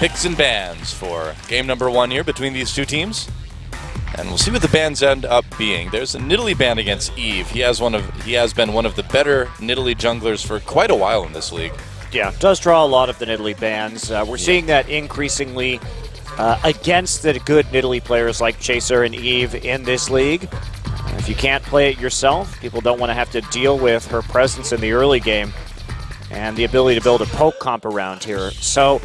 picks and bans for game number 1 here between these two teams. And we'll see what the bans end up being. There's a Nidalee ban against Eve. He has been one of the better Nidalee junglers for quite a while in this league. Yeah, does draw a lot of the Nidalee bans. We're seeing that increasingly against the good Nidalee players like Chaser and Eve in this league. If you can't play it yourself, people don't want to have to deal with her presence in the early game and the ability to build a poke comp around here. So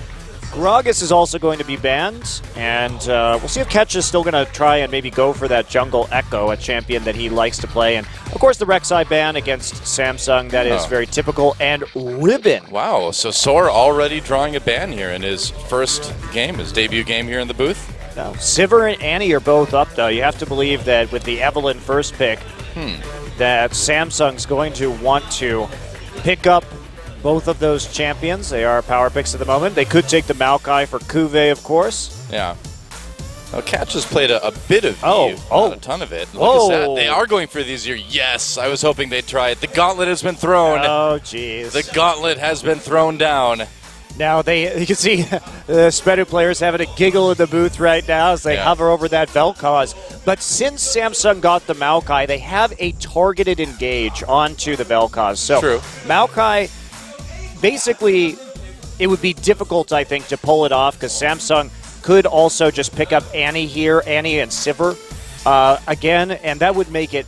Gragas is also going to be banned, and we'll see if Ketch is still going to try and maybe go for that jungle Echo, a champion that he likes to play. And, of course, the Rek'Sai ban against Samsung, that is very typical. And Ribbon. Wow, so Soar already drawing a ban here in his first game, his debut game here in the booth. No, Sivir and Annie are both up, though. You have to believe that with the Evelynn first pick, that Samsung's going to want to pick up both of those champions. They are power picks at the moment. They could take the Maokai for Kuve, of course. Yeah. Well, Catch has played a bit of Eve, not a ton of it. Look at that. They are going for these here. Yes, I was hoping they'd try it. The gauntlet has been thrown. Oh, jeez. The gauntlet has been thrown down. Now, you can see the SBENU players having a giggle in the booth right now as they hover over that Vel'Koz. But since Samsung got the Maokai, they have a targeted engage onto the Vel'Koz. So True. Maokai, basically, it would be difficult, I think, to pull it off because Samsung could also just pick up Annie here, Annie and Sivir again, and that would make it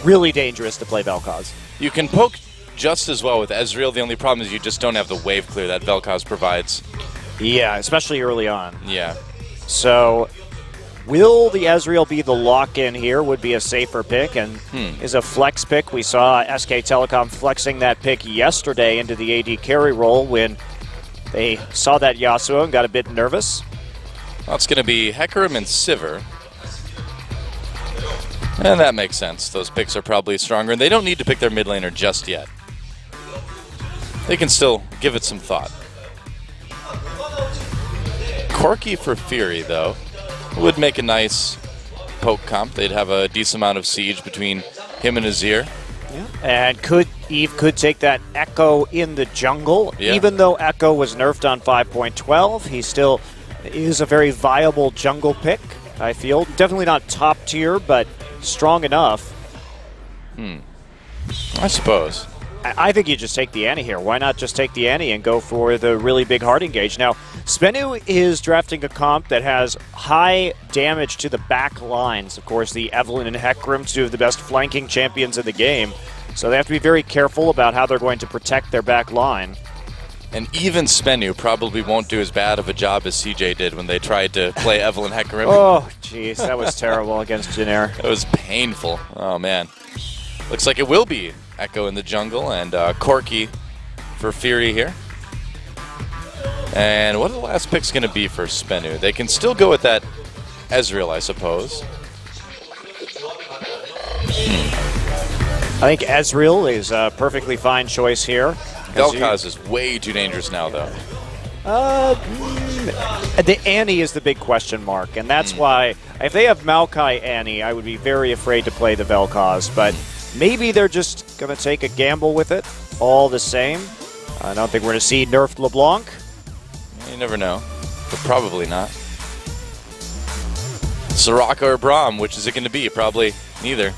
really dangerous to play Vel'Koz. You can poke just as well with Ezreal. The only problem is you just don't have the wave clear that Vel'Koz provides. Yeah, especially early on. Yeah. So will the Ezreal be the lock-in here? Would be a safer pick and is a flex pick. We saw SK Telecom flexing that pick yesterday into the AD carry role when they saw that Yasuo and got a bit nervous. Well, it's going to be Hecarim and Sivir. And that makes sense. Those picks are probably stronger, and they don't need to pick their mid laner just yet. They can still give it some thought. Corki for Fury, though, would make a nice poke comp. They'd have a decent amount of siege between him and Azir. Yeah. And Eve could take that Echo in the jungle. Yeah. Even though Echo was nerfed on 5.12, he still is a very viable jungle pick, I feel. Definitely not top tier, but strong enough. I suppose. I think you just take the Annie here. Why not just take the Annie and go for the really big hard engage? Now, SBENU is drafting a comp that has high damage to the back lines. Of course, the Evelynn and Hecarim, two of the best flanking champions in the game. So they have to be very careful about how they're going to protect their back line. And even SBENU probably won't do as bad of a job as CJ did when they tried to play Evelynn Hecarim. Oh, jeez, that was terrible against Janair. It was painful. Oh, man. Looks like it will be Echo in the jungle and Corki for Fury here. And what are the last picks going to be for SBENU? They can still go with that Ezreal, I suppose. I think Ezreal is a perfectly fine choice here. Vel'Koz is way too dangerous now, though. The Annie is the big question mark, and that's why if they have Maokai Annie, I would be very afraid to play the Vel'Koz, but maybe they're just going to take a gamble with it all the same. I don't think we're going to see nerfed LeBlanc. You never know, but probably not. Soraka or Braum, which is it going to be? Probably neither.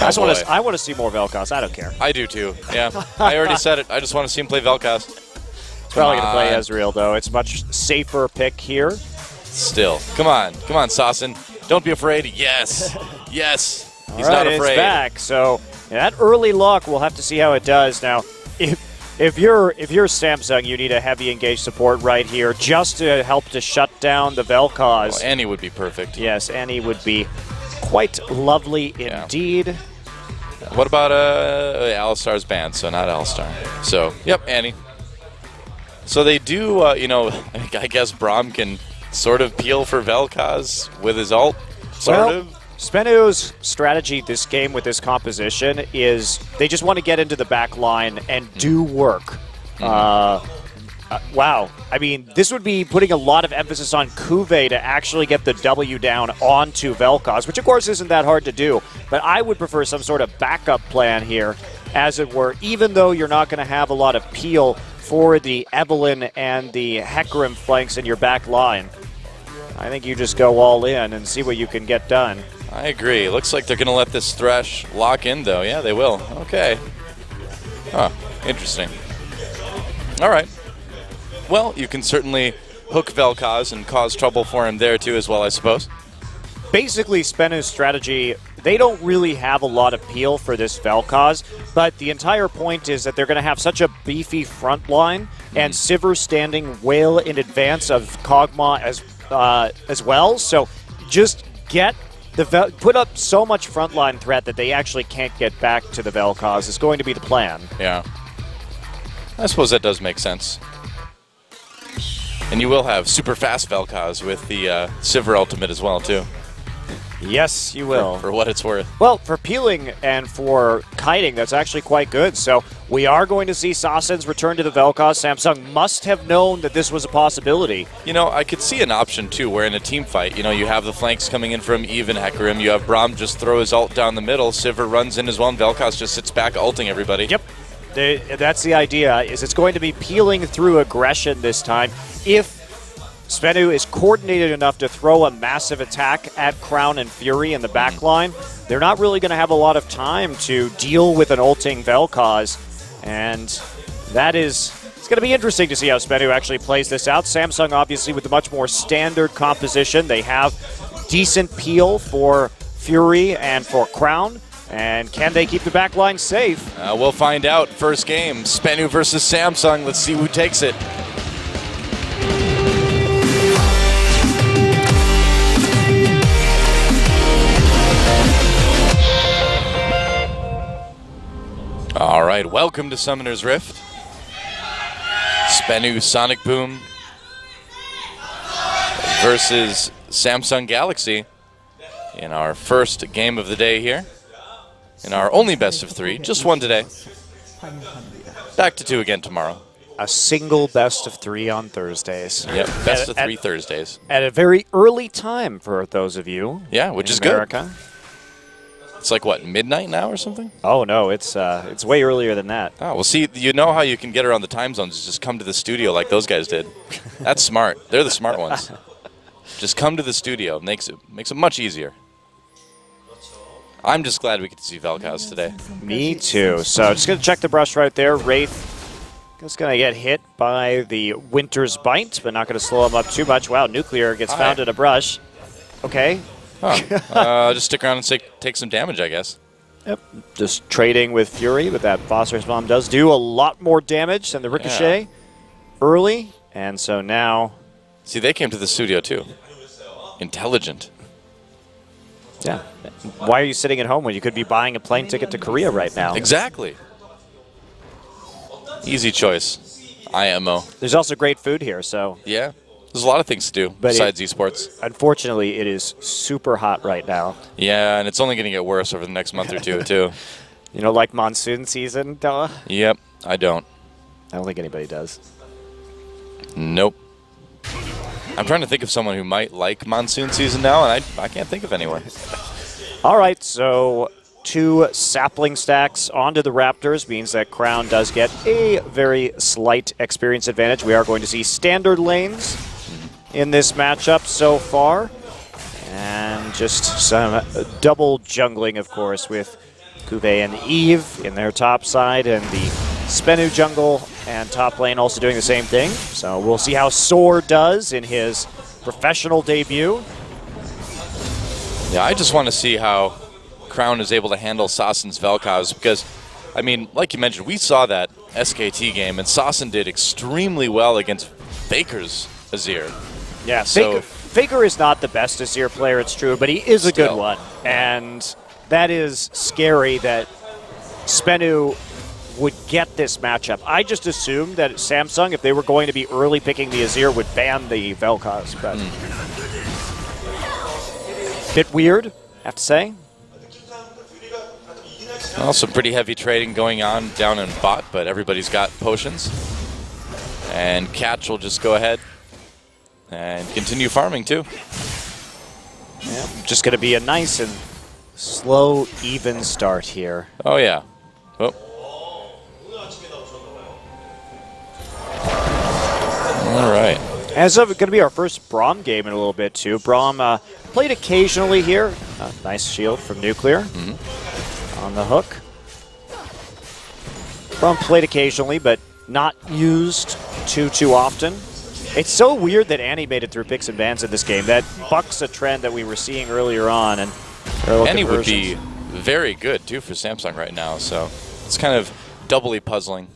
I want to see more Vel'Koz. I don't care. I do too. Yeah, I already said it. I just want to see him play Vel'Koz. It's probably going to play Ezreal, though. It's a much safer pick here. Still. Come on, Sasson. Don't be afraid. Yes. Yes. He's not afraid. It's back. So that early lock, we'll have to see how it does. Now, if you're Samsung, you need a heavy engage support right here just to help to shut down the Vel'Koz. Oh, Annie would be perfect. Yes, Annie would be quite lovely indeed. What about Alistar's banned, so not Alistar. So, yep, Annie. So they do, I guess Braum can sort of peel for Vel'Koz with his ult, sort of. SBENU's strategy this game with this composition is they just want to get into the back line and do work. Wow. I mean, this would be putting a lot of emphasis on Kuve to actually get the W down onto Vel'Koz, which of course isn't that hard to do. But I would prefer some sort of backup plan here, as it were, even though you're not going to have a lot of peel for the Evelyn and the Hecarim flanks in your back line. I think you just go all in and see what you can get done. I agree. Looks like they're going to let this Thresh lock in, though. Yeah, they will. Okay. Huh. Interesting. All right. Well, you can certainly hook Vel'Koz and cause trouble for him there, too, as well, I suppose. Basically, SBENU's strategy, they don't really have a lot of peel for this Vel'Koz, but the entire point is that they're going to have such a beefy front line, and Sivir standing well in advance of Kog'Maw as well. So just get put up so much frontline threat that they actually can't get back to the Vel'Koz is going to be the plan. Yeah. I suppose that does make sense. And you will have super fast Vel'Koz with the Sivir ultimate as well, too. Yes, you will. For what it's worth. Well, for peeling and for kiting, that's actually quite good. So we are going to see Sasen's return to the Vel'Koz. Samsung must have known that this was a possibility. You know, I could see an option, too, where in a team fight, you know, you have the flanks coming in from Eve and Hecarim. You have Braum just throw his ult down the middle. Sivir runs in as well, and Vel'Koz just sits back ulting everybody. Yep. That's the idea, is it's going to be peeling through aggression this time. If SBENU is coordinated enough to throw a massive attack at Crown and Fury in the back line, they're not really going to have a lot of time to deal with an ulting Vel'Koz. And that is, it's going to be interesting to see how SBENU actually plays this out. Samsung, obviously, with a much more standard composition. They have decent peel for Fury and for Crown. And can they keep the back line safe? We'll find out. First game, SBENU versus Samsung. Let's see who takes it. All right, welcome to Summoner's Rift. SBENU Sonicboom versus Samsung Galaxy in our first game of the day here. In our only best of 3, just one today. Back to 2 again tomorrow. A single best of 3 on Thursdays. Yep, best of 3 Thursdays. At a very early time for those of you. Yeah, which is America. Good. It's like, what, midnight now or something? Oh, no, it's way earlier than that. Oh, well, see, you know how you can get around the time zones is just come to the studio like those guys did. That's smart. They're the smart ones. Just come to the studio. Makes it much easier. I'm just glad we get to see Vel'Koz today. Me too. So just going to check the brush right there. Wraith is going to get hit by the Winter's Bite, but not going to slow him up too much. Wow, Nuclear gets found in a brush. Okay. Huh. Just stick around and take some damage, I guess. Yep. Just trading with Fury, but that Phosphorus Bomb does do a lot more damage than the Ricochet early. And so now... See, they came to the studio too. Intelligent. Yeah. Why are you sitting at home when you could be buying a plane ticket to Korea right now? Exactly. Easy choice. IMO. There's also great food here, so... Yeah. There's a lot of things to do besides esports. Unfortunately, it is super hot right now. Yeah, and it's only going to get worse over the next month or two, too. You know, like monsoon season, Della? Yep, I don't. I don't think anybody does. Nope. I'm trying to think of someone who might like monsoon season now, and I can't think of anyone. All right, so 2 sapling stacks onto the Raptors means that Crown does get a very slight experience advantage. We are going to see standard lanes in this matchup so far. And just some double jungling, of course, with Cuvée and Eve in their top side, and the SBENU jungle and top lane also doing the same thing. So we'll see how Soar does in his professional debut. Yeah, I just want to see how Crown is able to handle Sasen's Vel'Koz because, I mean, like you mentioned, we saw that SKT game, and Sasen did extremely well against Faker's Azir. Yeah, so Faker is not the best Azir player, it's true, but he is a good one. And that is scary that SBENU would get this matchup. I just assumed that Samsung, if they were going to be early picking the Azir, would ban the Vel'Koz. But bit weird, I have to say. Well, some pretty heavy trading going on down in bot, but everybody's got potions. And Catch will just go ahead and continue farming, too. Yeah, just going to be a nice and slow, even start here. Oh, yeah. Oh. All right. As of going to be our first Braum game in a little bit, too. Braum played occasionally here. Nice shield from Nuclear on the hook. Braum played occasionally, but not used too often. It's so weird that Annie made it through picks and bans in this game. That bucks a trend that we were seeing earlier on. And Annie would be very good, too, for Samsung right now. So it's kind of doubly puzzling.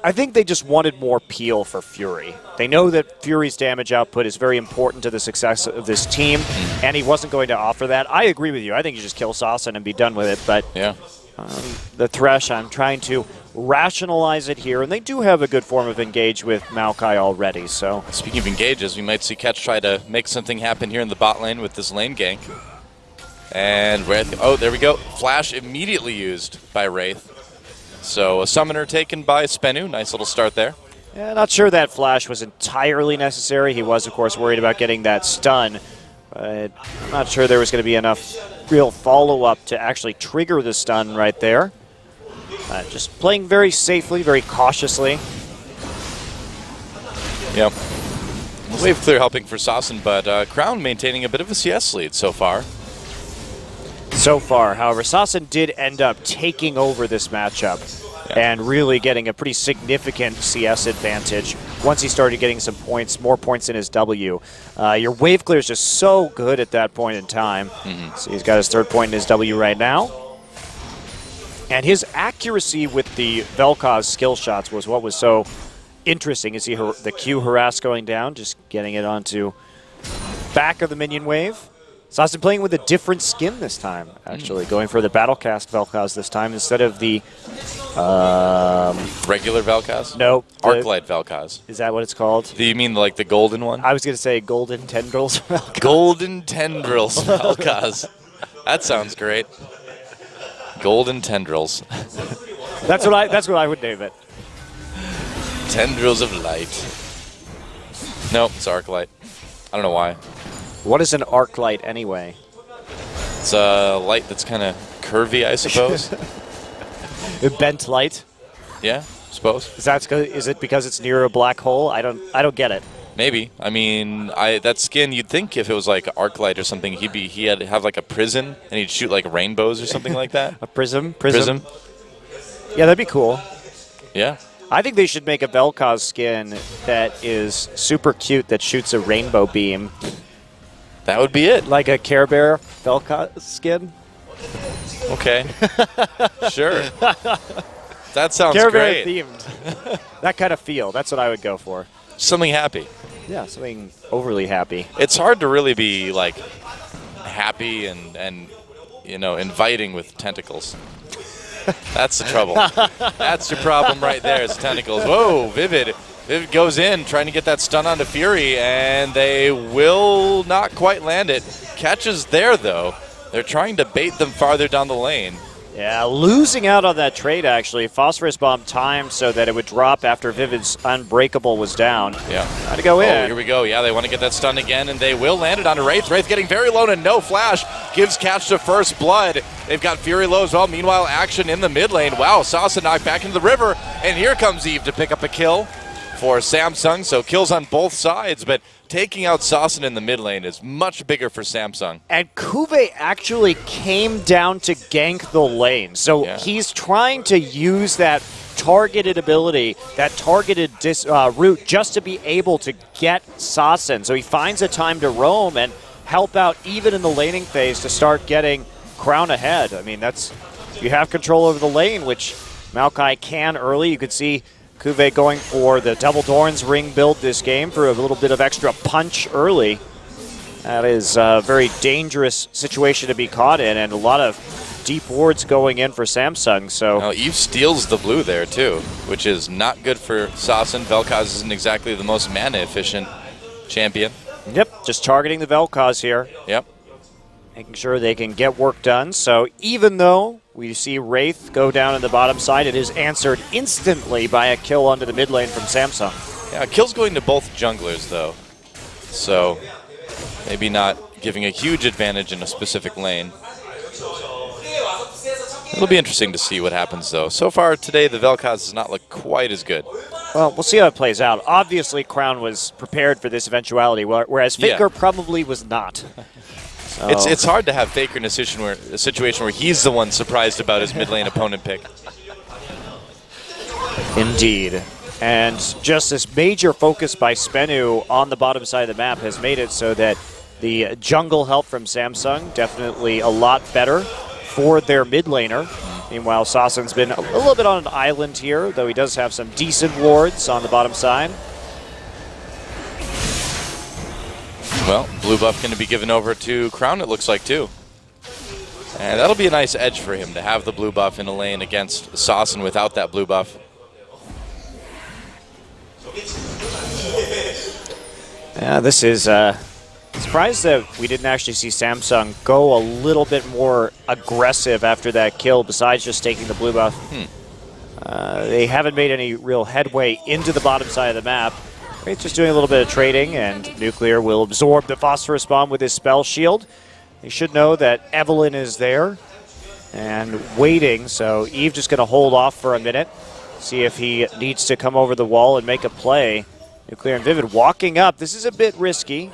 I think they just wanted more peel for Fury. They know that Fury's damage output is very important to the success of this team, and he wasn't going to offer that. I agree with you. I think you just kill Sassen and be done with it, but yeah. The Thresh, I'm trying to rationalize it here, and they do have a good form of engage with Maokai already. So speaking of engages, we might see Catch try to make something happen here in the bot lane with this lane gank. And Wraith, oh, there we go. Flash immediately used by Wraith. So a summoner taken by SBENU. Nice little start there. Yeah, not sure that flash was entirely necessary. He was, of course, worried about getting that stun. But I'm not sure there was going to be enough real follow-up to actually trigger the stun right there. Just playing very safely, very cautiously. Yep. Wave clear helping for Sassen, but Crown maintaining a bit of a CS lead so far. However, Sassen did end up taking over this matchup and really getting a pretty significant CS advantage once he started getting some points, more points in his W. Your wave clear is just so good at that point in time. So he's got his 3rd point in his W right now. And his accuracy with the Vel'Koz skill shots was what was so interesting. You see the Q harass going down, just getting it onto back of the minion wave. Sassen playing with a different skin this time, actually. Going for the Battlecast Vel'Koz this time instead of the... regular Vel'Koz? No. Arclight Vel'Koz. Is that what it's called? Do you mean like the golden one? I was going to say Golden Tendrils Vel'Koz. Golden Tendrils Vel'Koz. That sounds great. Golden Tendrils. That's what I would name it. Tendrils of light. Nope, it's Arclight. I don't know why. What is an arc light anyway? It's a light that's kind of curvy, I suppose. A bent light? Yeah, I suppose. Is it because it's near a black hole? I don't get it. Maybe. I mean, that skin, you'd think if it was like arc light or something, he'd have like a prism and he'd shoot like rainbows or something like that. A prism? Prism. Yeah, that'd be cool. Yeah. I think they should make a Vel'Koz skin that is super cute that shoots a rainbow beam. That would be it. Like a Care Bear Vel'Koz skin? Okay. Sure. That sounds Care great. Bear themed. That kind of feel. That's what I would go for. Something happy. Yeah, something overly happy. It's hard to really be like happy and you know, inviting with tentacles. That's the trouble. That's your problem right there, is tentacles. Whoa, Vivid. Vivid goes in, trying to get that stun onto Fury, and they will not quite land it. Catches there, though. They're trying to bait them farther down the lane. Yeah, losing out on that trade, actually. Phosphorus Bomb timed so that it would drop after Vivid's Unbreakable was down. Yeah. Got to go in. Oh, here we go. Yeah, they want to get that stun again, and they will land it onto Wraith. Wraith getting very low and no flash. Gives Catch to first blood. They've got Fury low as well. Meanwhile, action in the mid lane. Wow, Sassen knocked back into the river, and here comes Eve to pick up a kill for Samsung. So kills on both sides, but taking out Sassen in the mid lane is much bigger for Samsung. And Kuve actually came down to gank the lane. So he's trying to use that targeted ability, that targeted route, just to be able to get Sassen. So he finds a time to roam and help out even in the laning phase to start getting Crown ahead. I mean, you have control over the lane, which Maokai can early. You could see Kuve going for the Double Dorn's ring build this game for a little bit of extra punch early. That is a very dangerous situation to be caught in, and a lot of deep wards going in for Samsung. So now Eve steals the blue there too, which is not good for Sassen. Vel'Koz isn't exactly the most mana efficient champion. Yep, just targeting the Vel'Koz here. Yep. Making sure they can get work done. So even though we see Wraith go down in the bottom side, it is answered instantly by a kill onto the mid lane from Samsung. Yeah, kill's going to both junglers, though. So maybe not giving a huge advantage in a specific lane. It'll be interesting to see what happens, though. So far today, the Vel'Koz does not look quite as good. Well, we'll see how it plays out. Obviously, Crown was prepared for this eventuality, whereas Faker probably was not. So. It's hard to have Faker in a situation where he's the one surprised about his mid lane opponent pick. Indeed. And just this major focus by SBENU on the bottom side of the map has made it so that the jungle help from Samsung definitely a lot better for their mid laner. Meanwhile, Sassen's been a little bit on an island here, though he does have some decent wards on the bottom side. Well, blue buff going to be given over to Crown, it looks like, too. And that'll be a nice edge for him to have the blue buff in a lane against Sassen without that blue buff. Yeah, this is surprised that we didn't actually see Samsung go a little bit more aggressive after that kill besides just taking the blue buff. They haven't made any real headway into the bottom side of the map. It's just doing a little bit of trading, and Nuclear will absorb the Phosphorus Bomb with his spell shield. They should know that Evelyn is there and waiting, so Eve just going to hold off for a minute, see if he needs to come over the wall and make a play. Nuclear and Vivid walking up. This is a bit risky.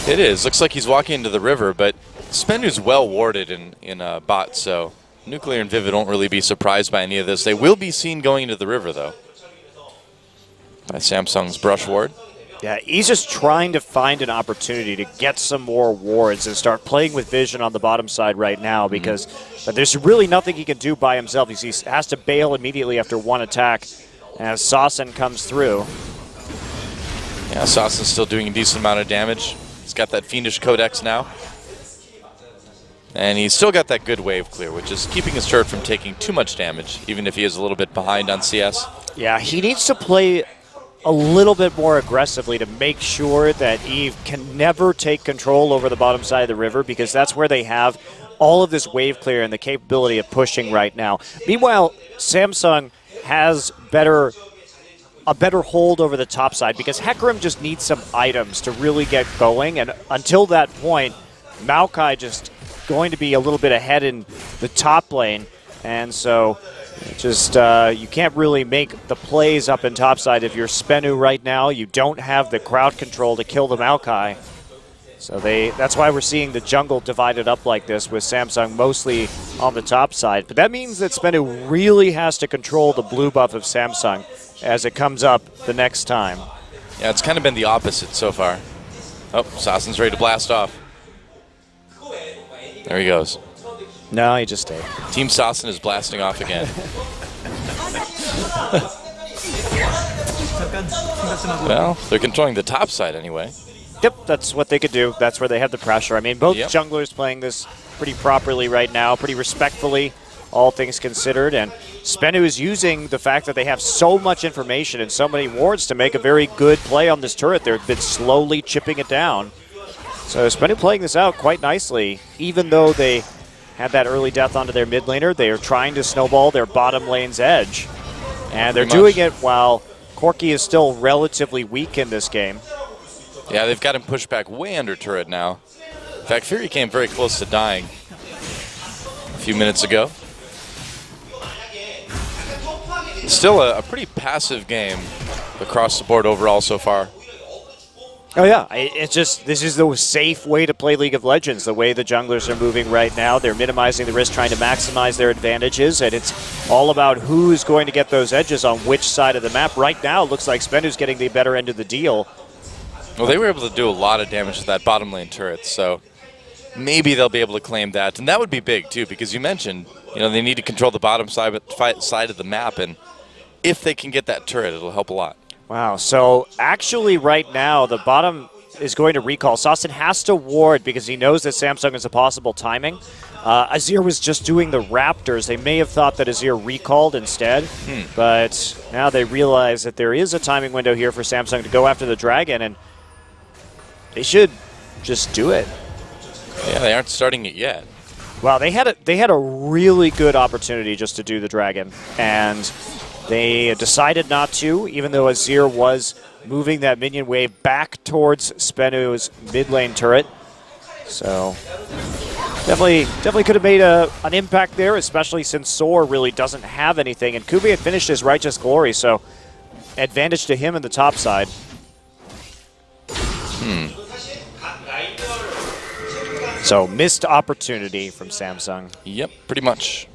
It is. Looks like he's walking into the river, but SBENU's well warded in bot, so Nuclear and Vivid won't really be surprised by any of this. They will be seen going into the river, though, by Samsung's brush ward. Yeah, he's just trying to find an opportunity to get some more wards and start playing with vision on the bottom side right now, because there's really nothing he can do by himself. He has to bail immediately after one attack as Sassen comes through. Yeah, Sassen's still doing a decent amount of damage. He's got that Fiendish Codex now. And he's still got that good wave clear, which is keeping his turret from taking too much damage, even if he is a little bit behind on CS. Yeah, he needs to play a little bit more aggressively to make sure that Eve can never take control over the bottom side of the river, because that's where they have all of this wave clear and the capability of pushing right now. Meanwhile, Samsung has a better hold over the top side, because Hecarim just needs some items to really get going, and until that point, Maokai just going to be a little bit ahead in the top lane, and so just you can't really make the plays up in topside if you're SBENU right now. You don't have the crowd control to kill the Maokai. So that's why we're seeing the jungle divided up like this, with Samsung mostly on the top side. But that means that SBENU really has to control the blue buff of Samsung as it comes up the next time. Yeah, it's kind of been the opposite so far. Oh, Sassen's ready to blast off. There he goes. No, he just stayed. Team Sassen is blasting off again. Well, they're controlling the top side anyway. Yep, that's what they could do. That's where they have the pressure. I mean, both junglers playing this pretty properly right now, pretty respectfully, all things considered. And SBENU is using the fact that they have so much information and so many wards to make a very good play on this turret. They've been slowly chipping it down. So SBENU playing this out quite nicely. Even though they had that early death onto their mid laner, they are trying to snowball their bottom lane's edge. And they're doing it while Corki is still relatively weak in this game. Yeah, they've got him pushed back way under turret now. In fact, Fury came very close to dying a few minutes ago. Still a pretty passive game across the board overall so far. Oh yeah, it's just, this is the safe way to play League of Legends, the way the junglers are moving right now. They're minimizing the risk, trying to maximize their advantages, and it's all about who's going to get those edges on which side of the map. Right now, it looks like SBENU's getting the better end of the deal. Well, they were able to do a lot of damage to that bottom lane turret, so maybe they'll be able to claim that. And that would be big, too, because you mentioned, they need to control the bottom side of the map, and if they can get that turret, it'll help a lot. Wow, so actually right now, the bottom is going to recall. Sassen has to ward because he knows that Samsung is a possible timing. Azir was just doing the Raptors. They may have thought that Azir recalled instead, but now they realize that there is a timing window here for Samsung to go after the Dragon, and they should just do it. Yeah, they aren't starting it yet. Well, they had a really good opportunity just to do the Dragon, and they decided not to, even though Azir was moving that minion wave back towards SBENU's mid lane turret. So Definitely could have made an impact there, especially since Soar really doesn't have anything. And Kube had finished his Righteous Glory, so advantage to him in the top side. So missed opportunity from Samsung. Yep, pretty much.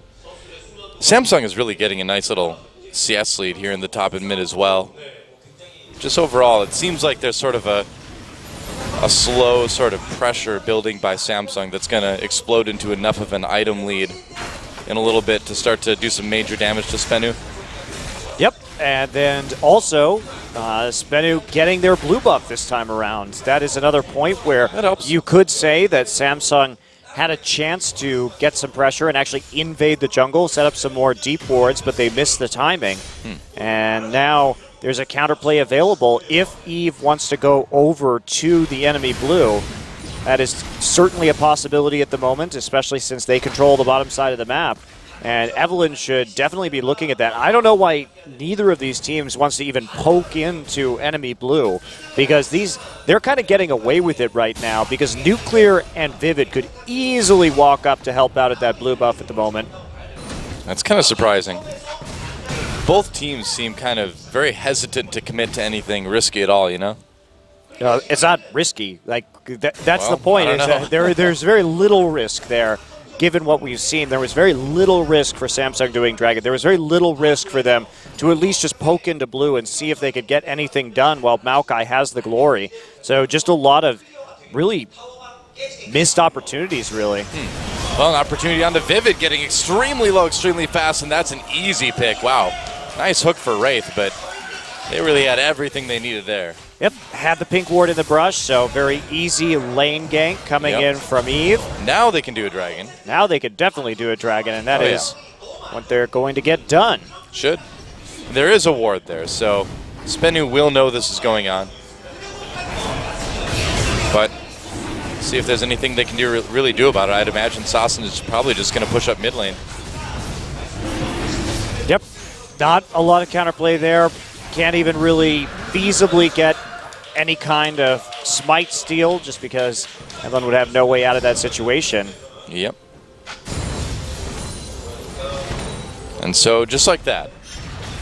Samsung is really getting a nice little CS lead here in the top and mid as well. Just overall, it seems like there's sort of a slow sort of pressure building by Samsung that's going to explode into enough of an item lead in a little bit to start to do some major damage to SBENU. Yep, and then also SBENU getting their blue buff this time around. That is another point where you could say that Samsung had a chance to get some pressure and actually invade the jungle, set up some more deep wards, but they missed the timing. And now there's a counterplay available if Eve wants to go over to the enemy blue. That is certainly a possibility at the moment, especially since they control the bottom side of the map. And Evelyn should definitely be looking at that. I don't know why neither of these teams wants to even poke into enemy blue, because they're kind of getting away with it right now, because Nuclear and Vivid could easily walk up to help out at that blue buff at the moment. That's kind of surprising. Both teams seem kind of very hesitant to commit to anything risky at all, you know? It's not risky. Like that's the point. Is that there's very little risk there. Given what we've seen, there was very little risk for Samsung doing Dragon. There was very little risk for them to at least just poke into blue and see if they could get anything done while Maokai has the glory. So just a lot of really missed opportunities, really. Well, an opportunity on the Vivid, getting extremely low, extremely fast, and that's an easy pick. Wow. Nice hook for Wraith, but they really had everything they needed there. Yep, had the pink ward in the brush, so very easy lane gank coming in from Eve. Now they can do a dragon. Now they could definitely do a dragon, and that is what they're going to get done. Should. There is a ward there, so SBENU will know this is going on. But see if there's anything they can really do about it. I'd imagine Sassen is probably just going to push up mid lane. Yep, not a lot of counterplay there. Can't even really feasibly get any kind of smite steal just because Evelyn would have no way out of that situation. Yep. And so just like that,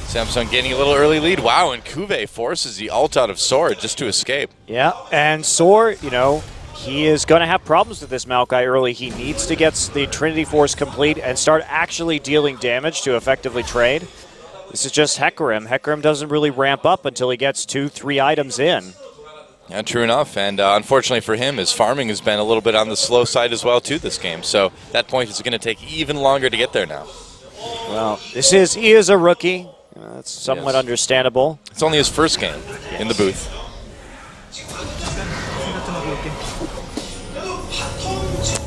Samsung gaining a little early lead. Wow, and Kube forces the ult out of Sword just to escape. Yeah, and Sword, you know, he is going to have problems with this Maokai early. He needs to get the Trinity Force complete and start actually dealing damage to effectively trade. This is just Hecarim. Hecarim doesn't really ramp up until he gets 2-3 items in. Yeah, true enough. And unfortunately for him, his farming has been a little bit on the slow side as well, too, this game. So that point is going to take even longer to get there now. Well, he is a rookie. That's somewhat understandable. It's only his first game in the booth.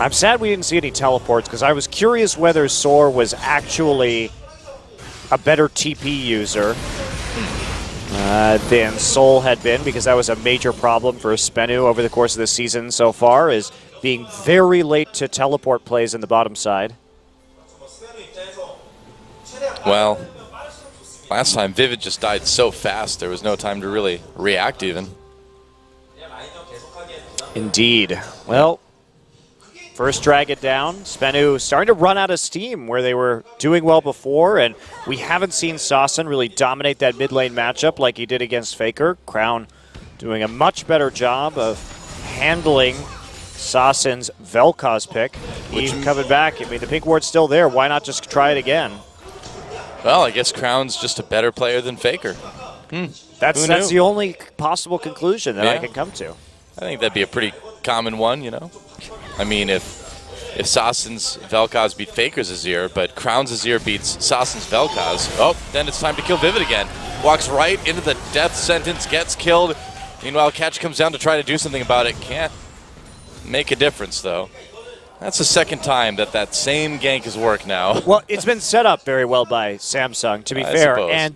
I'm sad we didn't see any teleports because I was curious whether Soar was actually a better TP user than Sol had been, because that was a major problem for SBENU over the course of the season so far, is being very late to teleport plays in the bottom side. Well, last time Vivid just died so fast there was no time to really react even. Indeed. Well, first dragon down. SBENU starting to run out of steam where they were doing well before, and we haven't seen Sassen really dominate that mid lane matchup like he did against Faker. Crown doing a much better job of handling Sassen's Vel'Koz pick. Eve coming back. I mean, the pink ward's still there. Why not just try it again? Well, I guess Crown's just a better player than Faker. That's the only possible conclusion that I can come to. I think that'd be a pretty common one, you know. I mean, if Sassen's Vel'Koz beat Faker's Azir, but Crown's Azir beats Sassen's Vel'Koz, oh, then it's time to kill Vivid again. Walks right into the death sentence, gets killed. Meanwhile, Catch comes down to try to do something about it. Can't make a difference, though. That's the second time that same gank has worked now. Well, it's been set up very well by Samsung, to be fair, and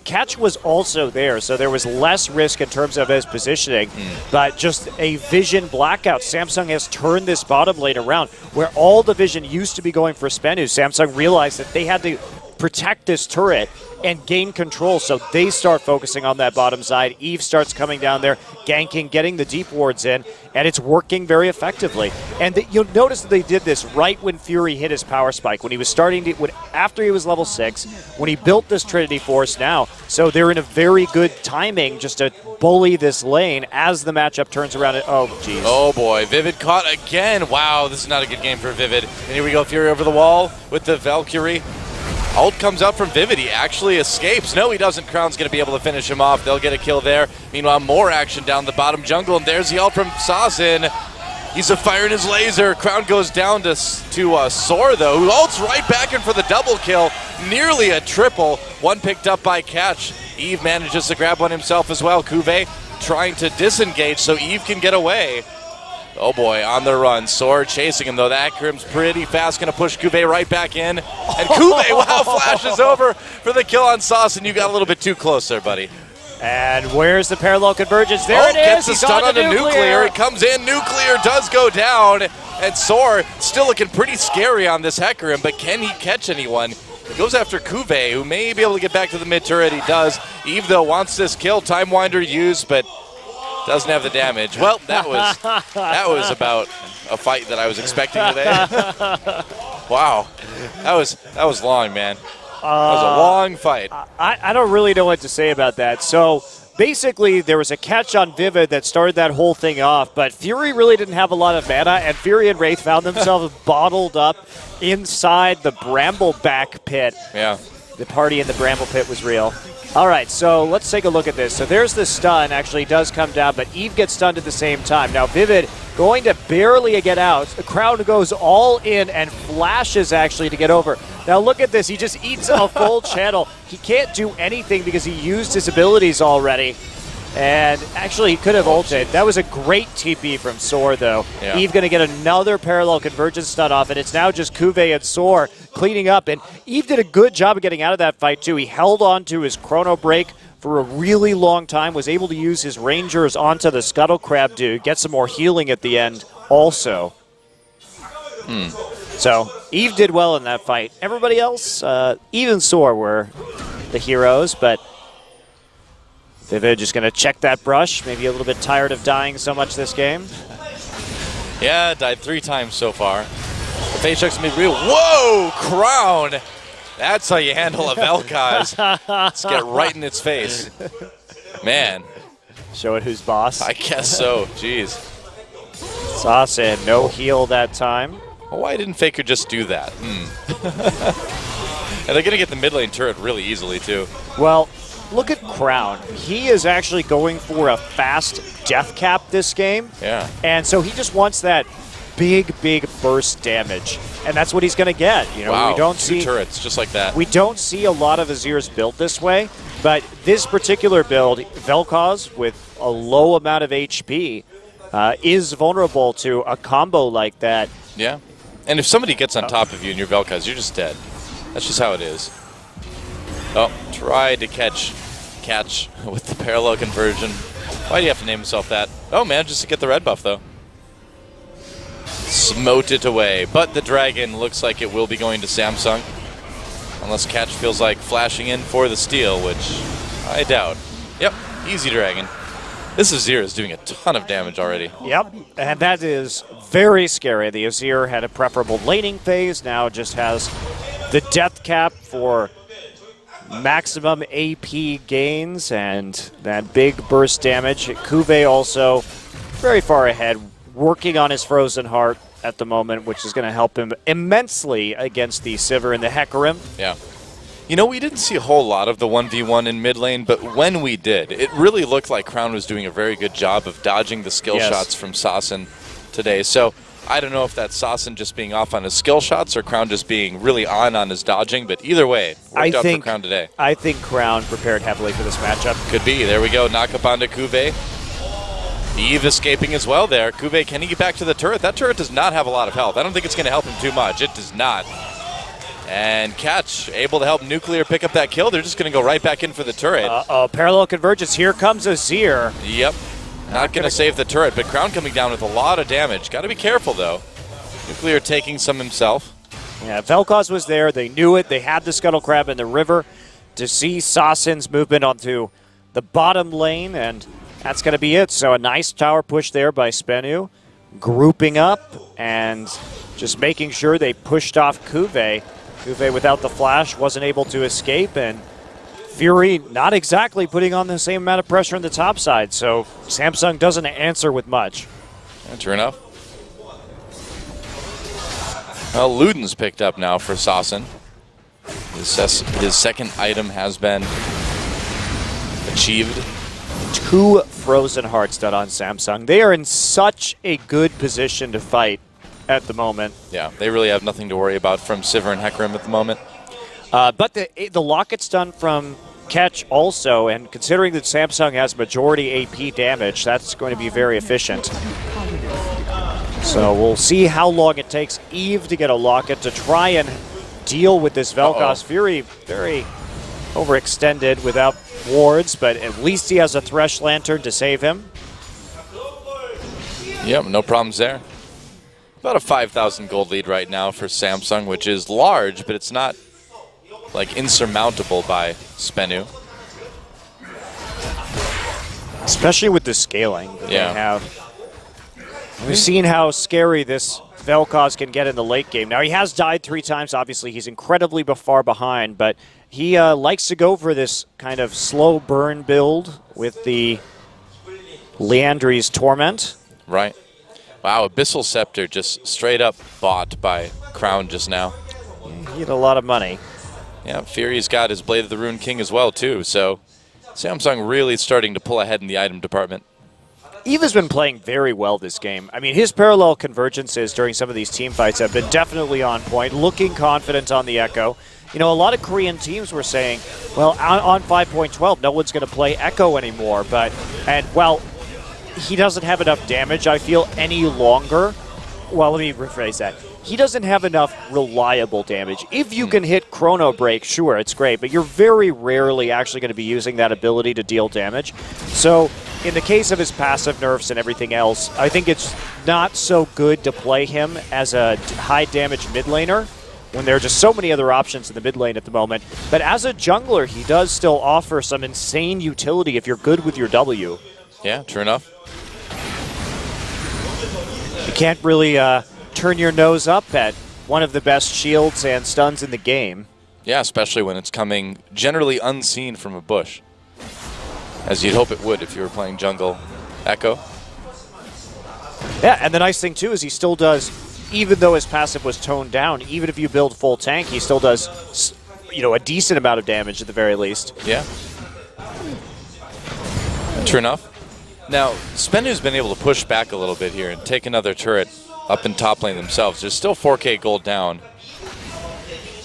Catch was also there, so there was less risk in terms of his positioning, but just a vision blackout. Samsung has turned this bottom lane around, where all the vision used to be going for SBENU. Samsung realized that they had to protect this turret and gain control, so they start focusing on that bottom side. Eve starts coming down there, ganking, getting the deep wards in, and it's working very effectively. And you'll notice that they did this right when Fury hit his power spike, when he was starting to, after he was level 6, when he built this Trinity Force now. So they're in a very good timing just to bully this lane as the matchup turns around. Oh, jeez. Oh, boy. Vivid caught again. Wow, this is not a good game for Vivid. And here we go, Fury over the wall with the Valkyrie. Ult comes out from Vivid. He actually escapes. No, he doesn't. Crown's going to be able to finish him off. They'll get a kill there. Meanwhile, more action down the bottom jungle, and there's the ult from Sazin. He's firing his laser. Crown goes down to Soar, though, who ults right back in for the double kill. Nearly a triple. One picked up by Catch. Eve manages to grab one himself as well. Cuvée trying to disengage so Eve can get away. Oh boy, on the run. Soar chasing him, though. That Hecarim's pretty fast, going to push Cuvée right back in. And Cuvée, wow, flashes over for the kill on Sauce, and you got a little bit too close there, buddy. And where's the parallel convergence? There it is. Gets the stun on the Nuclear. It comes in. Nuclear does go down. And Soar still looking pretty scary on this Hecarim, but can he catch anyone? He goes after Cuvée, who may be able to get back to the mid turret. He does. Eve, though, wants this kill. Time Winder used, but doesn't have the damage. Well, that was about a fight that I was expecting today. Wow, that was long, man. That was a long fight. I don't really know what to say about that. So basically, there was a catch on Vivid that started that whole thing off, but Fury really didn't have a lot of mana, and Fury and Wraith found themselves bottled up inside the Brambleback pit. Yeah. The party in the Bramble pit was real. All right, so let's take a look at this. So there's the stun, actually does come down, but Eve gets stunned at the same time. Now Vivid going to barely get out. The crowd goes all in and flashes actually to get over. Now look at this, he just eats a full channel. He can't do anything because he used his abilities already. And actually, he could have ulted. That was a great TP from Soar, though. Yeah. Eve going to get another parallel convergence stun off, and it's now just Cuvée and Soar cleaning up. And Eve did a good job of getting out of that fight, too. He held on to his chrono break for a really long time, was able to use his Rangers onto the Scuttle Crab dude, get some more healing at the end also. So Eve did well in that fight. Everybody else, even Soar were the heroes, but Vivid just going to check that brush. Maybe a little bit tired of dying so much this game. Yeah, died 3 times so far. The face check's going to be real. Whoa, Crown! That's how you handle a Vel'Koz. Let's get right in its face. Man. Show it who's boss. I guess so. Jeez. Sazin, no heal that time. Well, why didn't Faker just do that? And they're going to get the mid lane turret really easily, too. Well, look at Crown. He is actually going for a fast death cap this game. Yeah. And so he just wants that big burst damage. And that's what he's going to get. You know, wow, we don't 2 see turrets just like that. We don't see a lot of Azir's built this way, but this particular build, Vel'Koz with a low amount of HP, is vulnerable to a combo like that. Yeah. And if somebody gets on top of you and you're Vel'Koz, you're just dead. That's just how it is. Oh, tried to catch with the parallel conversion. Why do you have to name himself that? Oh, man, just to get the red buff, though. Smote it away. But the dragon looks like it will be going to Samsung. Unless Catch feels like flashing in for the steal, which I doubt. Yep, easy dragon. This Azir is doing a ton of damage already. Yep, and that is very scary. The Azir had a preferable laning phase, now just has the death cap for maximum AP gains and that big burst damage. Cuvée also very far ahead, working on his Frozen Heart at the moment, which is going to help him immensely against the Sivir and the Hecarim. Yeah. You know, we didn't see a whole lot of the 1v1 in mid lane, but when we did, it really looked like Crown was doing a very good job of dodging the skill shots from Sazin today. So I don't know if that's Sazin just being off on his skill shots or Crown just being really on his dodging, but either way, it worked out for Crown today. I think Crown prepared heavily for this matchup. Could be. There we go. Knock up onto Cuvée. Eve escaping as well there. Cuvée, can he get back to the turret? That turret does not have a lot of health. I don't think it's going to help him too much. It does not. And Catch able to help Nuclear pick up that kill. They're just going to go right back in for the turret. Uh-oh, parallel convergence. Here comes Azir. Yep. Not going to save the turret, but Crown coming down with a lot of damage. Got to be careful, though. Nuclear taking some himself. Yeah, Vel'Koz was there. They knew it. They had the Scuttle Crab in the river to see Sasin's movement onto the bottom lane, and that's going to be it. So a nice tower push there by SBENU, grouping up and just making sure they pushed off Cuvée. Cuvée without the flash wasn't able to escape, and Fury not exactly putting on the same amount of pressure on the top side, so Samsung doesn't answer with much. Yeah, true enough. Well, Luden's picked up now for Sasin. His second item has been achieved. 2 Frozen Hearts done on Samsung. They are in such a good position to fight at the moment. Yeah, they really have nothing to worry about from Sivir and Hecarim at the moment. But the Locket's done from Catch also, and considering that Samsung has majority AP damage, that's going to be very efficient. So we'll see how long it takes Eve to get a Locket to try and deal with this Vel'Koz. Fury very overextended without wards, but at least he has a Thresh Lantern to save him. Yep, no problems there. About a 5,000 gold lead right now for Samsung, which is large, but it's not like insurmountable by SBENU. Especially with the scaling that they have. We've seen how scary this Vel'Koz can get in the late game. Now, he has died 3 times. Obviously, he's incredibly far behind, but he likes to go for this kind of slow burn build with the Liandry's Torment. Right. Wow, Abyssal Scepter just straight up bought by Crown just now. He had a lot of money. Yeah, Fury's got his Blade of the Rune King as well, too, so Samsung really starting to pull ahead in the item department. Eve has been playing very well this game. I mean, his parallel convergences during some of these team fights have been definitely on point, looking confident on the Echo. You know, a lot of Korean teams were saying, well, on 5.12, no one's going to play Echo anymore. Well, he doesn't have enough damage, I feel, any longer. Well, let me rephrase that. He doesn't have enough reliable damage. If you can hit Chrono Break, sure, it's great, but you're very rarely actually going to be using that ability to deal damage. So, in the case of his passive nerfs and everything else, I think it's not so good to play him as a high damage mid laner when there are just so many other options in the mid lane at the moment. But as a jungler, he does still offer some insane utility if you're good with your W. Yeah, true enough. You can't really turn your nose up at one of the best shields and stuns in the game. Yeah, especially when it's coming generally unseen from a bush, as you'd hope it would if you were playing jungle Echo. Yeah, and the nice thing too is he still does, even though his passive was toned down, even if you build full tank, he still does, you know, a decent amount of damage at the very least. Yeah. True enough. Now, SBENU's been able to push back a little bit here and take another turret up in top lane themselves. There's still 4K gold down,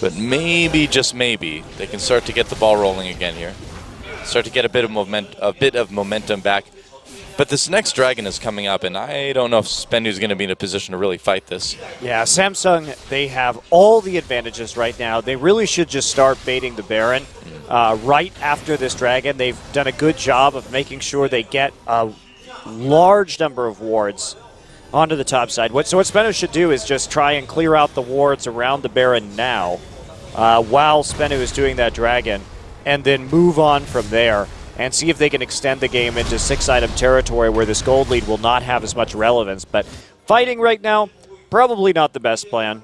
but maybe, just maybe, they can start to get the ball rolling again here. Start to get a bit of momentum back. But this next dragon is coming up, and I don't know if SBENU's going to be in a position to really fight this. Yeah, Samsung, they have all the advantages right now. They really should just start baiting the Baron right after this dragon. They've done a good job of making sure they get a large number of wards onto the top side. So what SBENU should do is just try and clear out the wards around the Baron now while SBENU is doing that dragon, and then move on from there and see if they can extend the game into 6-item territory where this gold lead will not have as much relevance. But fighting right now, probably not the best plan.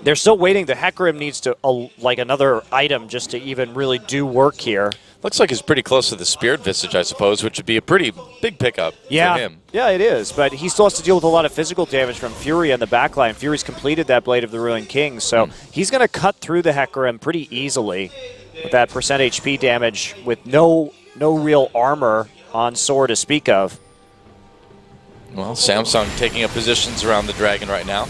They're still waiting. The Hecarim needs to like another item just to even really do work here. Looks like he's pretty close to the Spirit Visage, I suppose, which would be a pretty big pickup for him. Yeah, it is. But he still has to deal with a lot of physical damage from Fury on the backline. Fury's completed that Blade of the Ruined King, so he's going to cut through the Hecarim pretty easily with that % HP damage with no real armor on sword to speak of. Well, Samsung taking up positions around the dragon right now,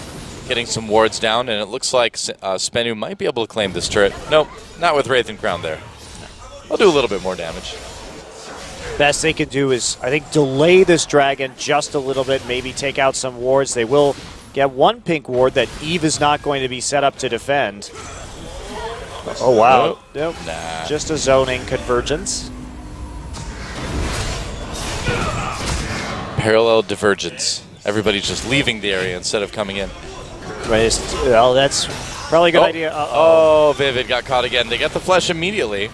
getting some wards down, and it looks like SBENU might be able to claim this turret. Nope, not with Wraith and Crown there. I'll do a little bit more damage. Best they can do is, I think, delay this dragon just a little bit, maybe take out some wards. They will get one pink ward that Eve is not going to be set up to defend. Oh, wow. Nope. Nah. Just a zoning convergence. Parallel divergence. Everybody's just leaving the area instead of coming in. Well, that's probably a good idea. Oh, Vivid got caught again. They get the flesh immediately.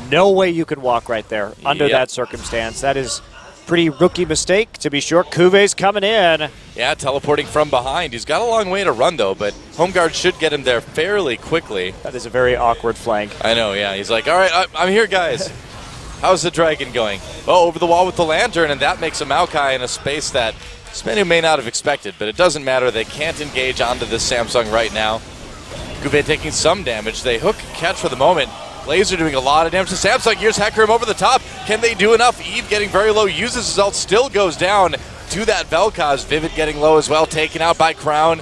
No way you can walk right there under that circumstance. That is pretty rookie mistake, to be sure. Cuvier's coming in. Yeah, teleporting from behind. He's got a long way to run, though, but home guard should get him there fairly quickly. That is a very awkward flank. I know, yeah. He's like, all right, I'm here, guys. How's the dragon going? Oh, over the wall with the lantern, and that makes a Maokai in a space that SBENU may not have expected, but it doesn't matter. They can't engage onto this Samsung right now. Cuvier taking some damage. They hook catch for the moment. Laser doing a lot of damage to Samsung. Here's Hecarim over the top. Can they do enough? Eve getting very low, uses his ult, still goes down to that Vel'Koz. Vivid getting low as well, taken out by Crown.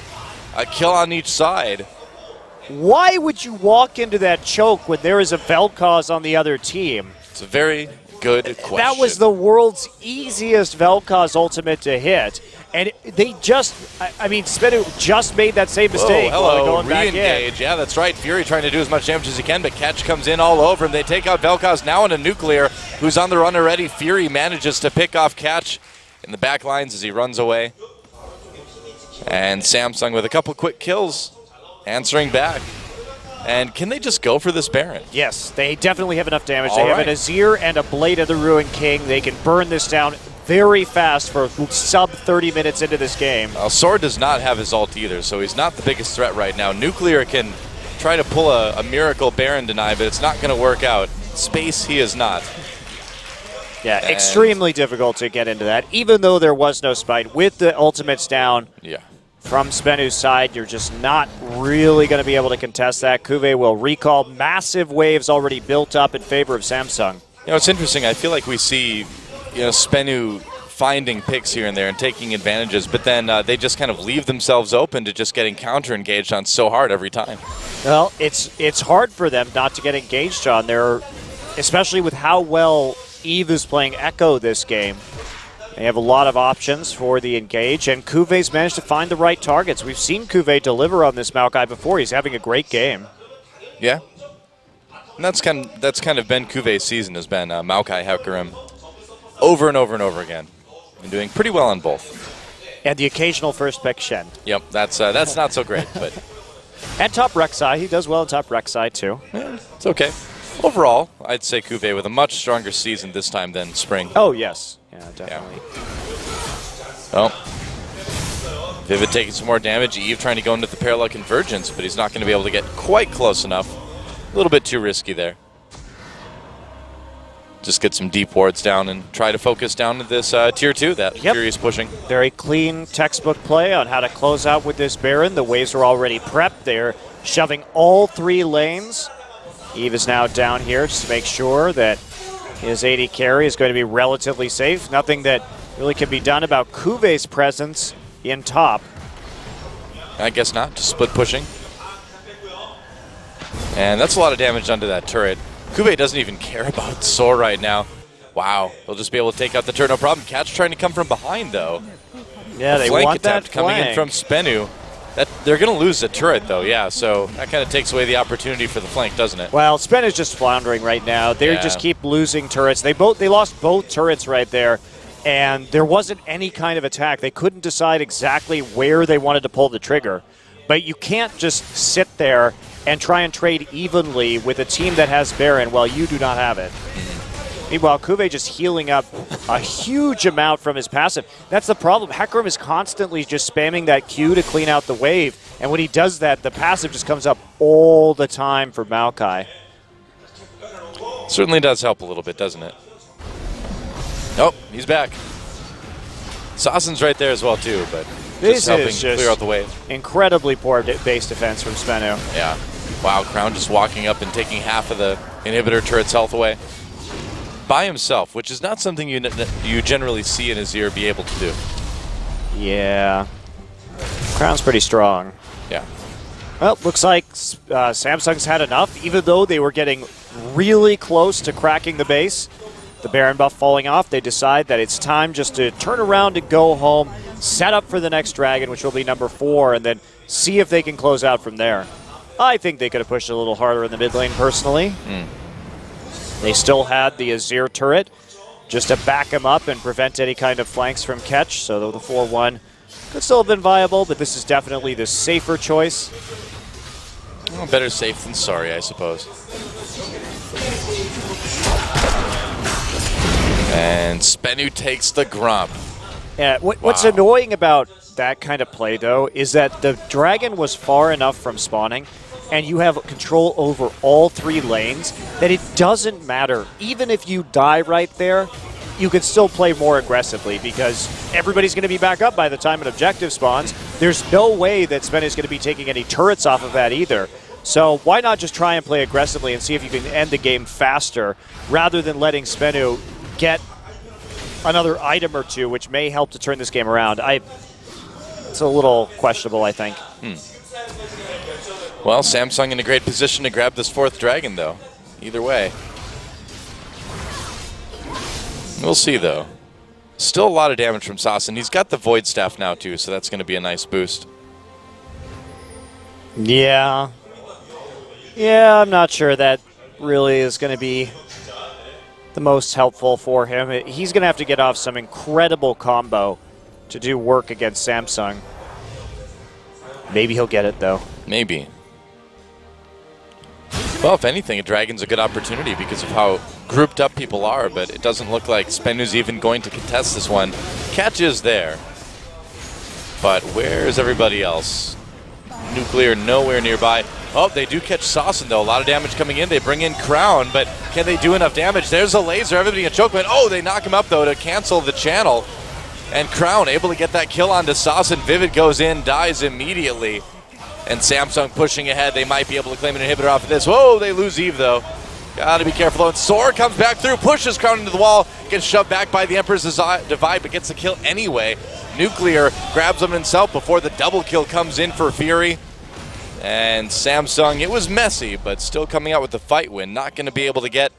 A kill on each side. Why would you walk into that choke when there is a Vel'Koz on the other team? It's a very good question. That was the world's easiest Vel'Koz ultimate to hit. And they just, I mean, SBENU just made that same mistake. Whoa, hello, going re-engage. Yeah, that's right. Fury trying to do as much damage as he can, but Catch comes in all over him. They take out Vel'Koz now in a nuclear, who's on the run already. Fury manages to pick off Catch in the back lines as he runs away. And Samsung with a couple quick kills, answering back. And can they just go for this Baron? Yes, they definitely have enough damage. They have an Azir and a Blade of the Ruined King. They can burn this down very fast for sub 30 minutes into this game. Sword does not have his ult either, so he's not the biggest threat right now. Nuclear can try to pull a miracle Baron deny, but it's not going to work out. Space, he is not. Yeah, and extremely difficult to get into that, even though there was no spite. With the ultimates down from SBENU's side, you're just not really going to be able to contest that. Cuvier will recall. Massive waves already built up in favor of Samsung. You know, it's interesting. I feel like we see SBENU finding picks here and there and taking advantages, but then they just kind of leave themselves open to just getting counter-engaged on so hard every time. Well, it's hard for them not to get engaged on there, especially with how well Eve is playing Echo this game. They have a lot of options for the engage, and Cuvier's managed to find the right targets. We've seen Cuvier deliver on this Maokai before. He's having a great game. Yeah. And that's kind of been Cuvier's season, has been Maokai Hecarim over and over and over again. Been doing pretty well on both. And the occasional first pick Shen. Yep, that's not so great, but and top Rek'Sai, he does well in top Rek'Sai too. Yeah, it's okay. Overall, I'd say Cuvier with a much stronger season this time than spring. Oh yes, yeah, definitely. Yeah. Oh, Vivid taking some more damage. Eve trying to go into the parallel convergence, but he's not going to be able to get quite close enough. A little bit too risky there. Just get some deep wards down and try to focus down to this tier 2 that Fury is pushing. Very clean textbook play on how to close out with this Baron. The waves are already prepped. They're shoving all 3 lanes. Eve is now down here just to make sure that his AD carry is going to be relatively safe. Nothing that really can be done about Cuvier's presence in top. I guess not. Just split pushing. And that's a lot of damage onto that turret. Cuvier doesn't even care about Soar right now. Wow. They'll just be able to take out the turret, no problem. Catch trying to come from behind, though. Yeah, they want that flank coming in from SBENU. They're going to lose the turret, though, yeah. So that kind of takes away the opportunity for the flank, doesn't it? Well, SBENU's just floundering right now. They just keep losing turrets. They lost both turrets right there, and there wasn't any kind of attack. They couldn't decide exactly where they wanted to pull the trigger. But you can't just sit there and try and trade evenly with a team that has Baron while you do not have it. Meanwhile, Cuvier just healing up a huge amount from his passive. That's the problem. Hecarim is constantly just spamming that Q to clean out the wave, and when he does that, the passive just comes up all the time for Maokai. Certainly does help a little bit, doesn't it? Oh, he's back. Sassen's right there as well, too, but this just helping is just clear out the wave. Incredibly poor base defense from SBENU. Yeah. Wow, Crown just walking up and taking half of the inhibitor turret's health away by himself, which is not something you generally see an Azir be able to do. Yeah. Crown's pretty strong. Yeah. Well, looks like Samsung's had enough, even though they were getting really close to cracking the base. The Baron buff falling off, they decide that it's time just to turn around and go home, set up for the next dragon, which will be number 4, and then see if they can close out from there. I think they could have pushed a little harder in the mid lane, personally. They still had the Azir turret just to back him up and prevent any kind of flanks from catch, so the 4-1 Could still have been viable, but this is definitely the safer choice. Well, better safe than sorry, I suppose. And SBENU takes the Grump. Yeah, what's annoying about that kind of play, though, is that the Dragon was far enough from spawning, and you have control over all 3 lanes, that it doesn't matter. Even if you die right there, you can still play more aggressively because everybody's going to be back up by the time an objective spawns. There's no way that SBENU is going to be taking any turrets off of that either. So why not just try and play aggressively and see if you can end the game faster rather than letting SBENU get another item or 2, which may help to turn this game around. It's a little questionable, I think. Well, Samsung in a great position to grab this 4th Dragon, though. Either way. We'll see, though. Still a lot of damage from Sassen. He's got the Void Staff now, too, so that's going to be a nice boost. Yeah. Yeah, I'm not sure that really is going to be the most helpful for him. He's going to have to get off some incredible combo to do work against Samsung. Maybe he'll get it, though. Maybe. Well, if anything, a Dragon's a good opportunity because of how grouped up people are, but it doesn't look like SBENU's even going to contest this one. Catch is there, but where's everybody else? Nuclear nowhere nearby. Oh, they do catch Sassen, though. A lot of damage coming in. They bring in Crown, but can they do enough damage? There's a laser. Everybody in chokeman. Oh, they knock him up, though, to cancel the channel. And Crown able to get that kill onto Sassen. Vivid goes in, dies immediately. And Samsung pushing ahead. They might be able to claim an inhibitor off of this. Whoa, they lose Eve, though. Gotta be careful. And Sora comes back through, pushes Crown into the wall, gets shoved back by the Emperor's Divide, but gets the kill anyway. Nuclear grabs him himself before the double kill comes in for Fury. And Samsung, it was messy, but still coming out with the fight win. Not going to be able to get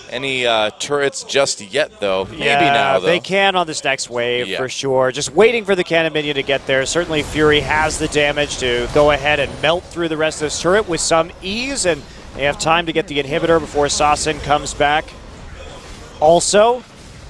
any turrets just yet, though. Maybe now, though. They can on this next wave, for sure. Just waiting for the cannon minion to get there. Certainly Fury has the damage to go ahead and melt through the rest of this turret with some ease, and they have time to get the inhibitor before Sassen comes back also.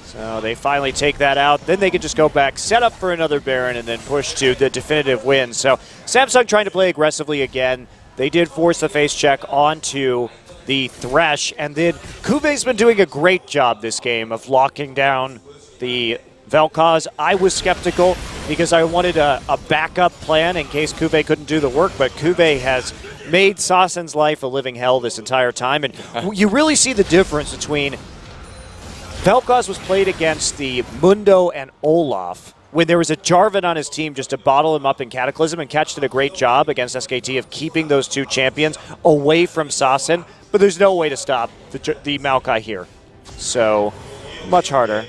So they finally take that out. Then they can just go back, set up for another Baron, and then push to the definitive win. So Samsung trying to play aggressively again. They did force the face check onto the Thresh, and then Kuve's been doing a great job this game of locking down the Vel'Koz. I was skeptical because I wanted a backup plan in case Kuve couldn't do the work, but Kuve has made Sassen's life a living hell this entire time, and you really see the difference between Vel'Koz was played against the Mundo and Olaf when there was a Jarvan on his team just to bottle him up in Cataclysm, and Catch did a great job against SKT of keeping those 2 champions away from Sassen, but there's no way to stop the Maokai here. So, much harder.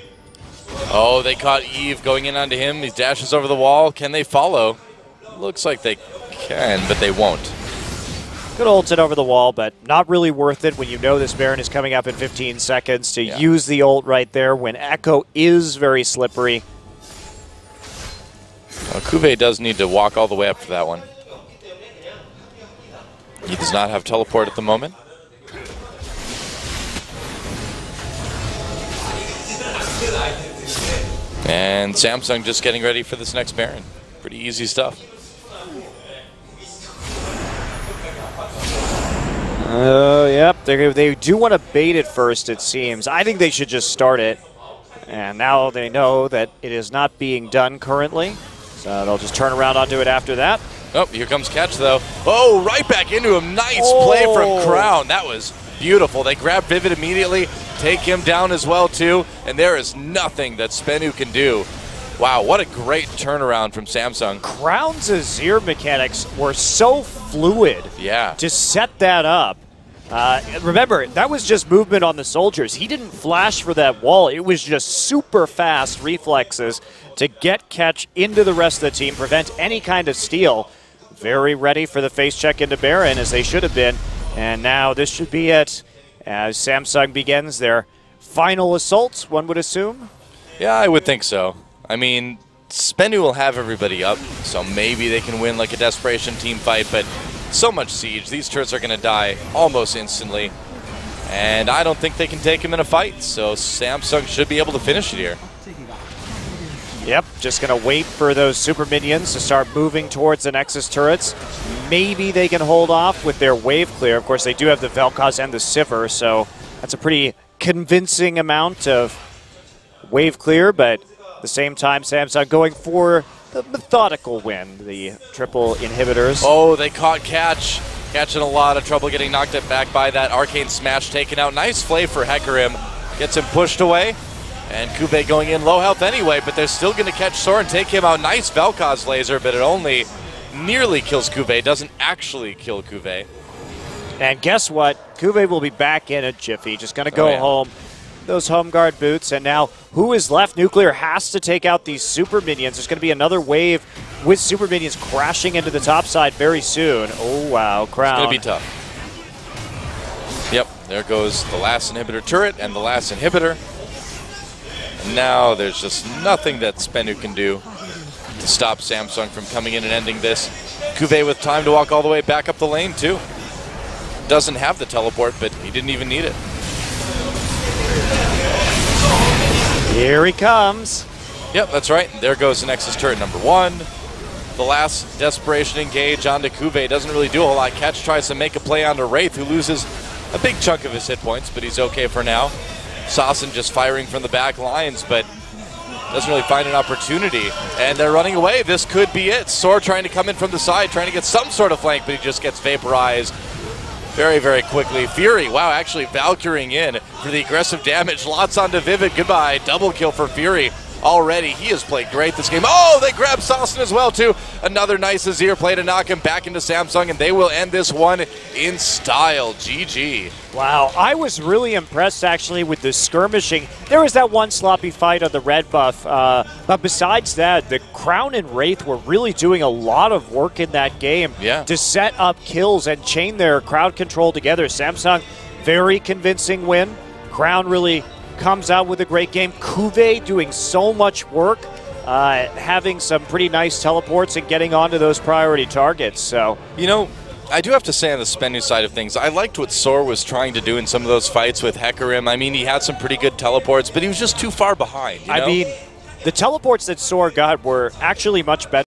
Oh, they caught Eve going in onto him. He dashes over the wall. Can they follow? Looks like they can, but they won't. Good ult it over the wall, but not really worth it when you know this Baron is coming up in 15 seconds to use the ult right there when Echo is very slippery. Well, Kuve does need to walk all the way up for that one. He does not have teleport at the moment. And Samsung just getting ready for this next Baron. Pretty easy stuff. Yep, they do want to bait it first, it seems. I think they should just start it. And now they know that it is not being done currently. So they'll just turn around onto it after that. Oh, here comes Catch, though. Oh, right back into him. Nice play from Crown. That was beautiful. They grab Vivid immediately, take him down as well, too. And there is nothing that SBENU can do. Wow, what a great turnaround from Samsung. Crown's Azir mechanics were so fluid to set that up. Remember, that was just movement on the soldiers. He didn't flash for that wall. It was just super fast reflexes to get Catch into the rest of the team, prevent any kind of steal. Very ready for the face check into Baron, as they should have been. And now this should be it, as Samsung begins their final assault, one would assume. Yeah, I would think so. I mean, SBENU will have everybody up, so maybe they can win like a desperation team fight, but so much siege. These turrets are going to die almost instantly, and I don't think they can take him in a fight, so Samsung should be able to finish it here. Yep, just going to wait for those super minions to start moving towards the Nexus turrets. Maybe they can hold off with their wave clear. Of course, they do have the Vel'Koz and the Sivir, so that's a pretty convincing amount of wave clear, but at the same time, Samsung going for the methodical win, the triple inhibitors. Oh, they caught Catch. Catch in a lot of trouble getting knocked back by that Arcane Smash taken out. Nice play for Hecarim. Gets him pushed away. And Kube going in low health anyway, but they're still going to catch Sora and take him out. Nice Vel'Koz laser, but it only nearly kills Kube. Doesn't actually kill Kube. And guess what? Kube will be back in a jiffy. Just going to go home. Those home guard boots. And now who is left? Nuclear has to take out these super minions. There's going to be another wave with super minions crashing into the top side very soon. Oh, wow. Crown. It's going to be tough. Yep, there goes the last inhibitor turret and the last inhibitor. And now there's just nothing that SBENU can do to stop Samsung from coming in and ending this. Kube with time to walk all the way back up the lane, too. Doesn't have the teleport, but he didn't even need it. Here he comes. Yep, that's right. And there goes the Nexus turret number 1. The last desperation engage onto Kube doesn't really do a whole lot. Catch tries to make a play onto Wraith, who loses a big chunk of his hit points, but he's okay for now. Sasson just firing from the back lines, but doesn't really find an opportunity. And they're running away. This could be it. Sora trying to come in from the side, trying to get some sort of flank, but he just gets vaporized very, very quickly. Fury, wow, actually Valkyring in for the aggressive damage. Lots onto Vivid. Goodbye. Double kill for Fury. Already, he has played great this game. Oh, they grab Sasson as well, too. Another nice Azir play to knock him back into Samsung, and they will end this one in style. GG. Wow, I was really impressed, actually, with the skirmishing. There was that one sloppy fight on the red buff, but besides that, the Crown and Wraith were really doing a lot of work in that game to set up kills and chain their crowd control together. Samsung, very convincing win. Crown really comes out with a great game. Kube doing so much work, having some pretty nice teleports and getting onto those priority targets. So, you know, I do have to say on the SBENU side of things, I liked what Sora was trying to do in some of those fights with Hecarim. I mean, he had some pretty good teleports, but he was just too far behind. You know? I mean, the teleports that Sora got were actually much better